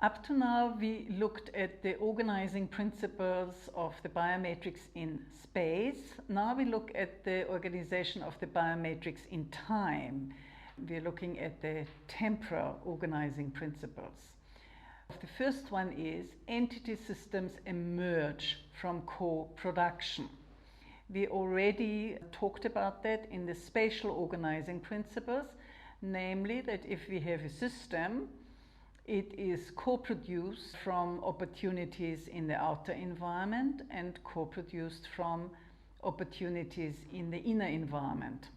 Up to now, we looked at the organizing principles of the biomatrix in space. Now we look at the organization of the biomatrix in time. We're looking at the temporal organizing principles. The first one is entity systems emerge from co-production. We already talked about that in the spatial organizing principles, namely that if we have a system, it is co-produced from opportunities in the outer environment and co-produced from opportunities in the inner environment.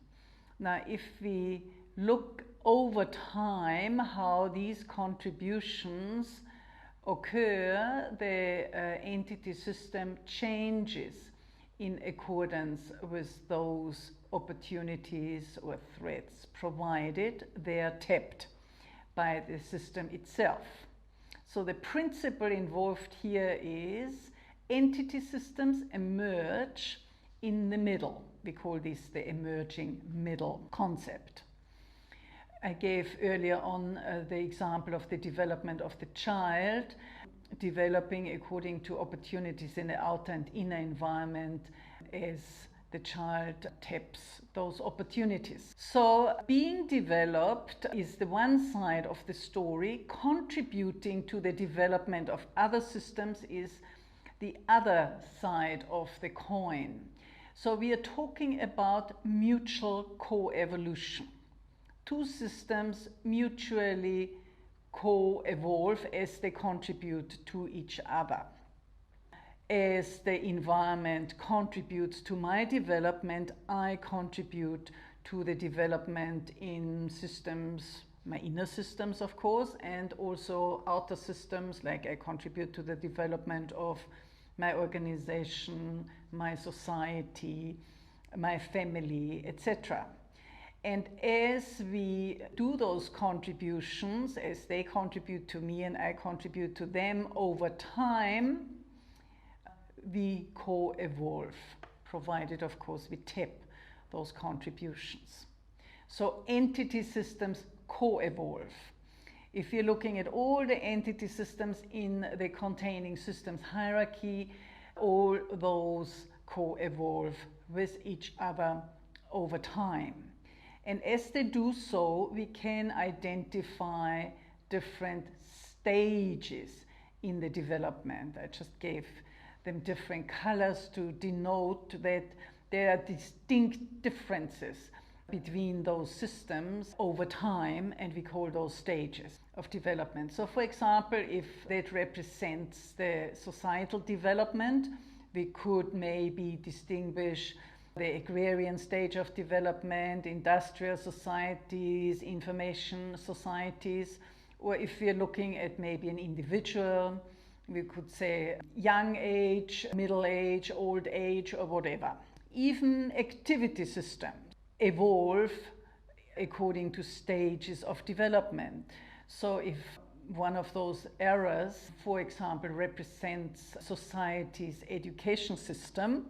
Now, if we look over time how these contributions occur, the entity system changes in accordance with those opportunities or threats, provided they are tapped by the system itself. So the principle involved here is entity systems emerge in the middle. We call this the emerging middle concept. I gave earlier on the example of the development of the child, developing according to opportunities in the outer and inner environment as the child taps those opportunities. So being developed is the one side of the story. Contributing to the development of other systems is the other side of the coin. So we are talking about mutual co-evolution. Two systems mutually co-evolve as they contribute to each other. As the environment contributes to my development, I contribute to the development in systems, my inner systems of course, and also outer systems, like I contribute to the development of my organization, my society, my family, etc. And as we do those contributions, as they contribute to me and I contribute to them over time, we co-evolve, provided of course we tap those contributions. So entity systems co-evolve. If you're looking at all the entity systems in the containing systems hierarchy, all those co-evolve with each other over time. And as they do so, we can identify different stages in the development. I just gave them different colors to denote that there are distinct differences between those systems over time, and we call those stages of development. So for example, if that represents the societal development, we could maybe distinguish the agrarian stage of development, industrial societies, information societies, or if we're looking at maybe an individual, we could say young age, middle age, old age, or whatever. Even activity systems evolve according to stages of development. So if one of those eras, for example, represents society's education system,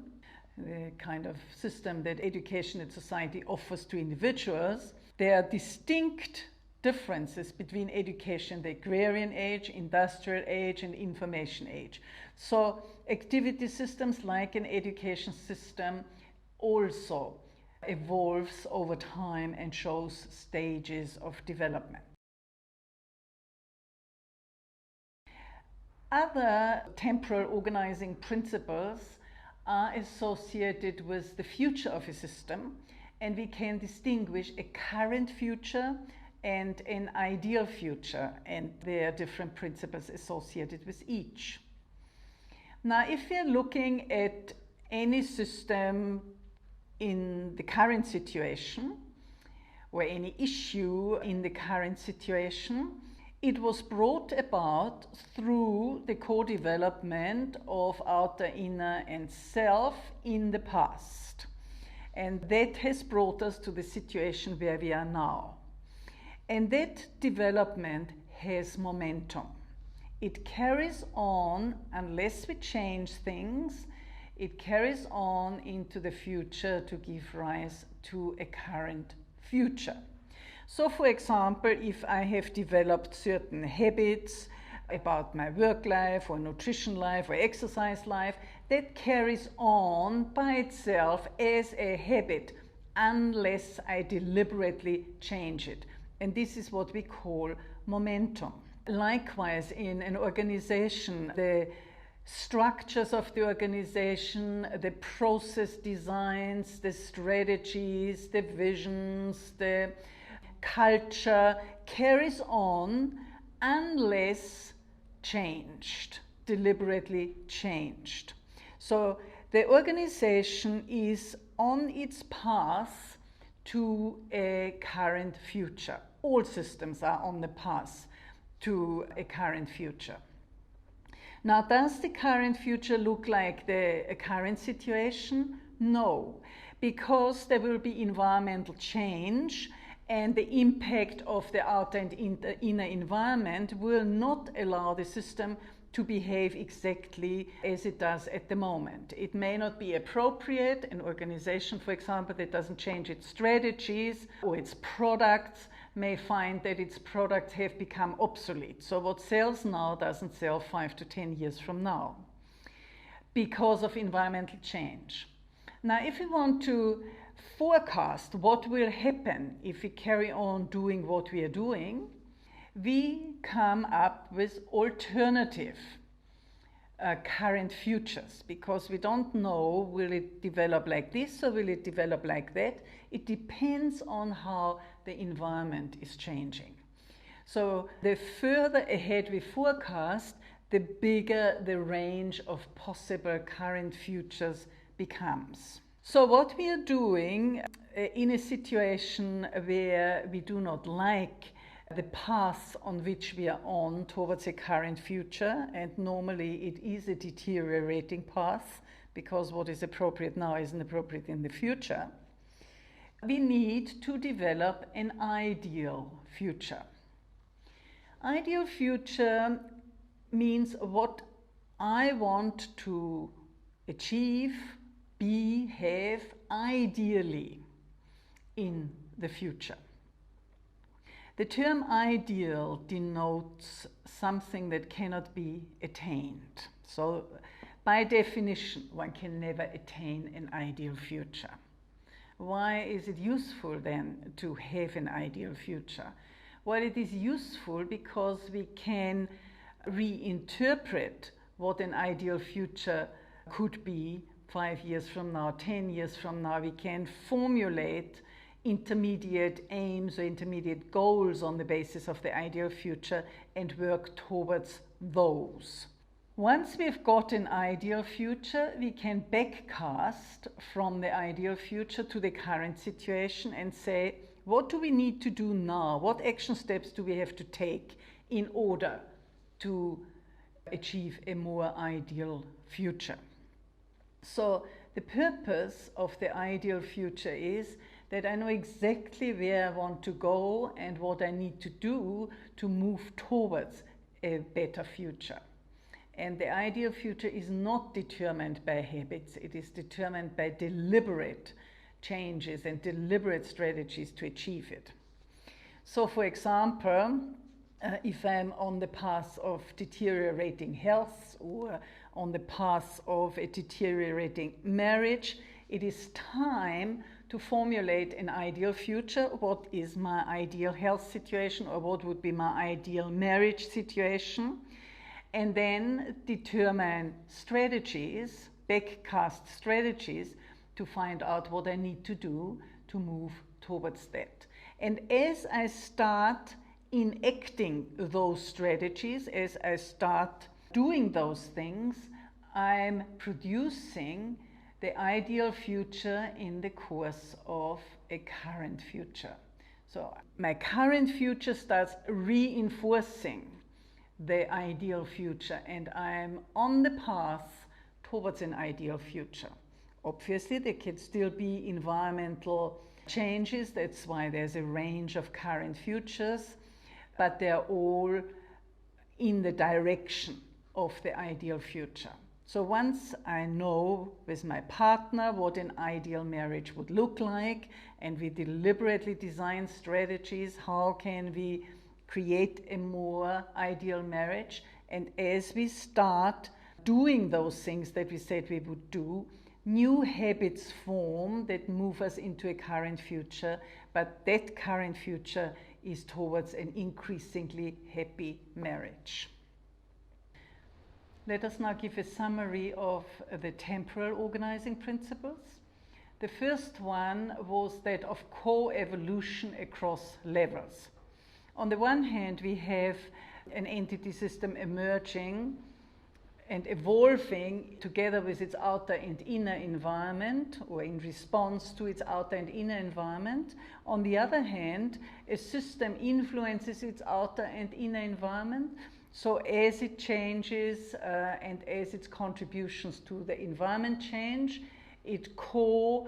the kind of system that education and society offers to individuals, there are distinct differences between education, the agrarian age, industrial age, and information age. So activity systems, like an education system, also evolves over time and shows stages of development. Other temporal organizing principles are associated with the future of a system, and we can distinguish a current future and an ideal future, and there are different principles associated with each. Now, if we're looking at any system in the current situation, or any issue in the current situation, it was brought about through the co-development of outer, inner, and self in the past. And that has brought us to the situation where we are now. And that development has momentum. It carries on, unless we change things, it carries on into the future to give rise to a current future. So for example, if I have developed certain habits, about my work life or nutrition life or exercise life, that carries on by itself as a habit unless I deliberately change it. And this is what we call momentum. Likewise, in an organization, the structures of the organization, the process designs, the strategies, the visions, the culture carries on unless changed, deliberately changed. So the organization is on its path to a current future. All systems are on the path to a current future. Now, does the current future look like the current situation? No, because there will be environmental change, and the impact of the outer and inner environment will not allow the system to behave exactly as it does at the moment. It may not be appropriate. An organization, for example, that doesn't change its strategies or its products may find that its products have become obsolete. So what sells now doesn't sell 5 to 10 years from now because of environmental change. Now, if we want to forecast what will happen if we carry on doing what we are doing, we come up with alternative current futures, because we don't know, will it develop like this or will it develop like that? It depends on how the environment is changing. So the further ahead we forecast, the bigger the range of possible current futures becomes. So what we are doing in a situation where we do not like the path on which we are on towards a current future, and normally it is a deteriorating path because what is appropriate now isn't appropriate in the future, we need to develop an ideal future. Ideal future means what I want to achieve, be, have ideally in the future. The term ideal denotes something that cannot be attained. So by definition, one can never attain an ideal future. Why is it useful then to have an ideal future? Well, it is useful because we can reinterpret what an ideal future could be 5 years from now, 10 years from now. We can formulate intermediate aims or intermediate goals on the basis of the ideal future and work towards those. Once we've got an ideal future, we can backcast from the ideal future to the current situation and say, what do we need to do now? What action steps do we have to take in order to achieve a more ideal future? So the purpose of the ideal future is that I know exactly where I want to go and what I need to do to move towards a better future. And the ideal future is not determined by habits, it is determined by deliberate changes and deliberate strategies to achieve it. So for example, if I'm on the path of deteriorating health or on the path of a deteriorating marriage, it is time to formulate an ideal future. What is my ideal health situation, or what would be my ideal marriage situation? And then determine strategies, backcast strategies, to find out what I need to do to move towards that. And as I start enacting those strategies, as I start doing those things, I'm producing the ideal future in the course of a current future. So my current future starts reinforcing the ideal future, and I'm on the path towards an ideal future. Obviously, there can still be environmental changes. That's why there's a range of current futures, but they're all in the direction of the ideal future. So once I know with my partner what an ideal marriage would look like, and we deliberately design strategies, how can we create a more ideal marriage, And as we start doing those things that we said we would do, new habits form that move us into a current future, but that current future is towards an increasingly happy marriage. Let us now give a summary of the temporal organizing principles. The first one was that of co-evolution across levels. On the one hand, we have an entity system emerging and evolving together with its outer and inner environment, or in response to its outer and inner environment. On the other hand, a system influences its outer and inner environment. So as it changes and as its contributions to the environment change, it co-produces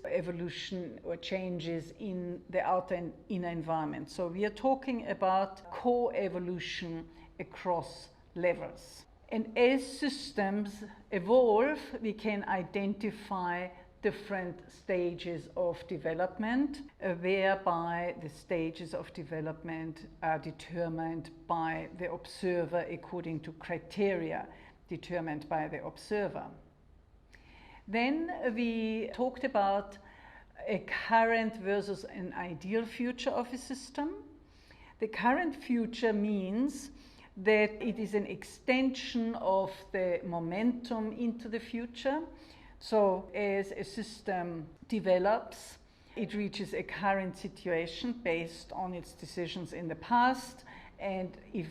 evolution or changes in the outer and inner environment. So we are talking about co-evolution across levels. And as systems evolve, we can identify different stages of development, whereby the stages of development are determined by the observer according to criteria determined by the observer. Then we talked about a current versus an ideal future of a system. The current future means that it is an extension of the momentum into the future. So as a system develops, it reaches a current situation based on its decisions in the past, and if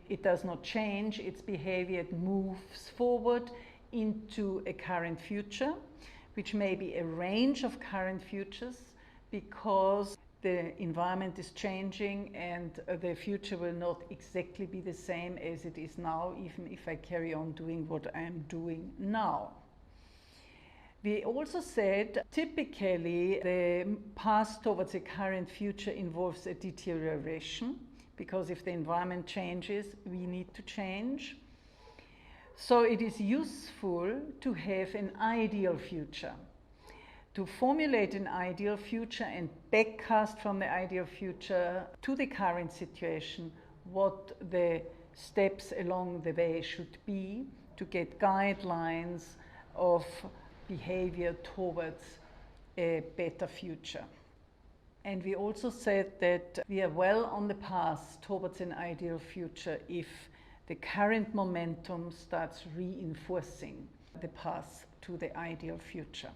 it does not change its behavior, it moves forward into a current future, which may be a range of current futures because the environment is changing and the future will not exactly be the same as it is now, even if I carry on doing what I'm doing now. We also said typically the path towards a current future involves a deterioration, because if the environment changes, we need to change. So it is useful to have an ideal future. To formulate an ideal future and backcast from the ideal future to the current situation what the steps along the way should be to get guidelines of behavior towards a better future. And we also said that we are well on the path towards an ideal future if the current momentum starts reinforcing the path to the ideal future.